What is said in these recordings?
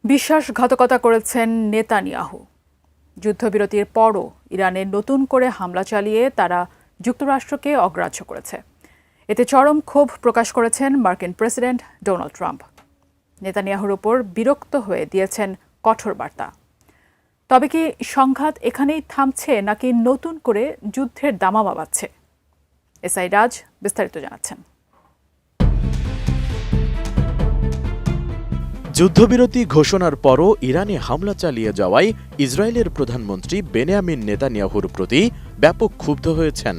বিশ্বাসঘাতকতা করেছেন নেতানিয়াহু। যুদ্ধবিরতির পরও ইরানে নতুন করে হামলা চালিয়ে তারা যুক্তরাষ্ট্রকে অগ্রাহ্য করেছে। এতে চরম ক্ষোভ প্রকাশ করেছেন মার্কিন প্রেসিডেন্ট ডোনাল্ড ট্রাম্প। নেতানিয়াহুর উপর বিরক্ত হয়ে দিয়েছেন কঠোর বার্তা। তবে কি সংঘাত এখানেই থামছে নাকি নতুন করে যুদ্ধের দামামা বাজছে? এসআই রাজ বিস্তারিত জানাচ্ছেন। যুদ্ধবিরতি ঘোষণার পরও ইরানে হামলা চালিয়ে যাওয়ায় ইসরায়েলের প্রধানমন্ত্রী বেনিয়ামিন নেতানিয়াহুর প্রতি ব্যাপক ক্ষুব্ধ হয়েছেন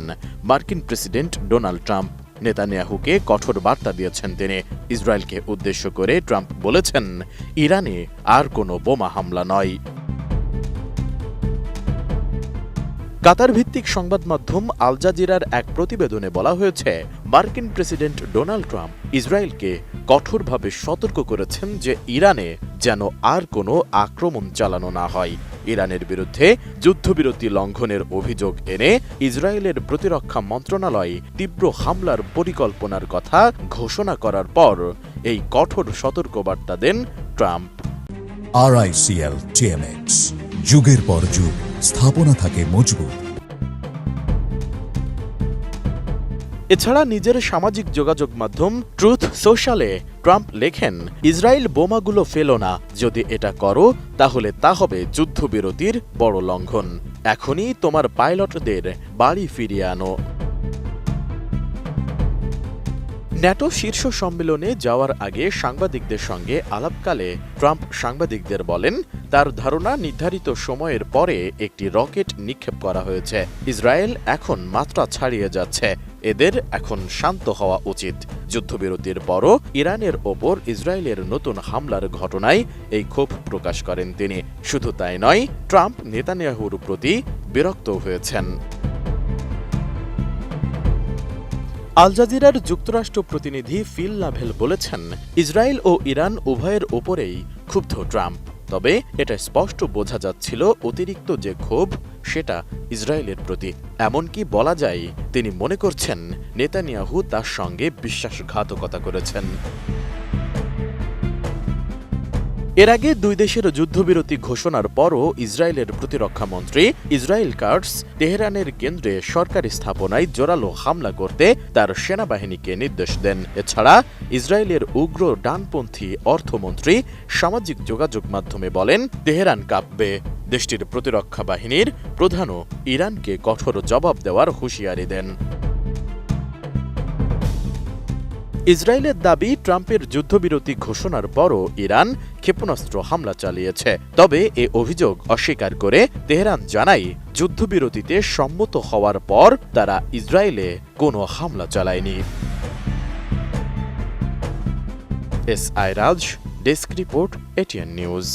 মার্কিন প্রেসিডেন্ট ডোনাল্ড ট্রাম্প। নেতানিয়াহুকে কঠোর বার্তা দিয়েছেন তিনি। ইসরায়েলকে উদ্দেশ্য করে ট্রাম্প বলেছেন, ইরানে আর কোনো বোমা হামলা নয়। কাতার ভিত্তিক সংবাদ মাধ্যম আল জাজিরার এক প্রতিবেদনে বলা হয়েছে, মার্কিন প্রেসিডেন্ট ডোনাল্ড ট্রাম্প ইসরায়েলকে কঠোরভাবে সতর্ক করেছেন যে ইরানে যেন আর কোনো আক্রমণ চালানো না হয়। ইরানের বিরুদ্ধে যুদ্ধবিরতি লঙ্ঘনের অভিযোগ এনে ইসরায়েলের প্রতিরক্ষা মন্ত্রণালয় তীব্র হামলার পরিকল্পনার কথা ঘোষণা করার পর এই কঠোর সতর্কবার্তা দেন ট্রাম্প। RICL TMX, যুগের পর যুগ স্থাপনা থাকে মজবুত। এছাড়া নিজের সামাজিক যোগাযোগ মাধ্যম ট্রুথ সোশ্যালে ট্রাম্প লেখেন, ইসরায়েল বোমাগুলো ফেলো না, যদি এটা করো তাহলে তা হবে যুদ্ধবিরতির বড় লঙ্ঘন। এখনই তোমার পাইলটদের বাড়ি ফিরিয়ে আনো। ন্যাটো শীর্ষ সম্মেলনে যাওয়ার আগে সাংবাদিকদের সঙ্গে আলাপকালে ট্রাম্প সাংবাদিকদের বলেন, তার ধারণা নির্ধারিত সময়ের পরে একটি রকেট নিক্ষেপ করা হয়েছে। ইসরায়েল এখন মাত্রা ছাড়িয়ে যাচ্ছে, এদের এখন শান্ত হওয়া উচিত। যুদ্ধবিরতির পরও ইরানের ওপর ইসরায়েলের নতুন হামলার ঘটনায় এই ক্ষোভ প্রকাশ করেন তিনি। শুধু তাই নয়, ট্রাম্প নেতানিয়াহুর প্রতি বিরক্ত হয়েছেন। আল জাজিরার যুক্তরাষ্ট্র প্রতিনিধি ফিল লাভেল বলেছেন, ইসরায়েল ও ইরান উভয়ের ওপরেই ক্ষুব্ধ ট্রাম্প। তবে এটা স্পষ্ট বোঝা যাচ্ছিল অতিরিক্ত যে ক্ষোভ সেটা ইসরায়েলের প্রতি। এমনকি বলা যায় তিনি মনে করছেন নেতানিয়াহু তার সঙ্গে বিশ্বাসঘাতকতা করেছেন। এর আগে দুই দেশের যুদ্ধবিরতি ঘোষণার পরও ইসরায়েলের প্রতিরক্ষা মন্ত্রী ইসরায়েল কাটস তেহরানের কেন্দ্রে সরকারি স্থাপনায় জোরালো হামলা করতে তার সেনাবাহিনীকে নির্দেশ দেন। এছাড়া ইসরায়েলের উগ্র ডানপন্থী অর্থমন্ত্রী সামাজিক যোগাযোগ মাধ্যমে বলেন, তেহরান কাঁপবে। দেশটির প্রতিরক্ষা বাহিনীর প্রধানও ইরানকে কঠোর জবাব দেওয়ার হুঁশিয়ারি দেন। ইসরায়েলের দাবি, ট্রাম্পের যুদ্ধবিরতি ঘোষণার পরও ইরান ক্ষেপণাস্ত্র হামলা চালিয়েছে। তবে এ অভিযোগ অস্বীকার করে তেহরান জানায়, যুদ্ধবিরতিতে সম্মত হওয়ার পর তারা ইসরায়েলে কোনো হামলা চালায়নি। এসআই রাজ, ডেস্ক রিপোর্ট, এটিএন নিউজ।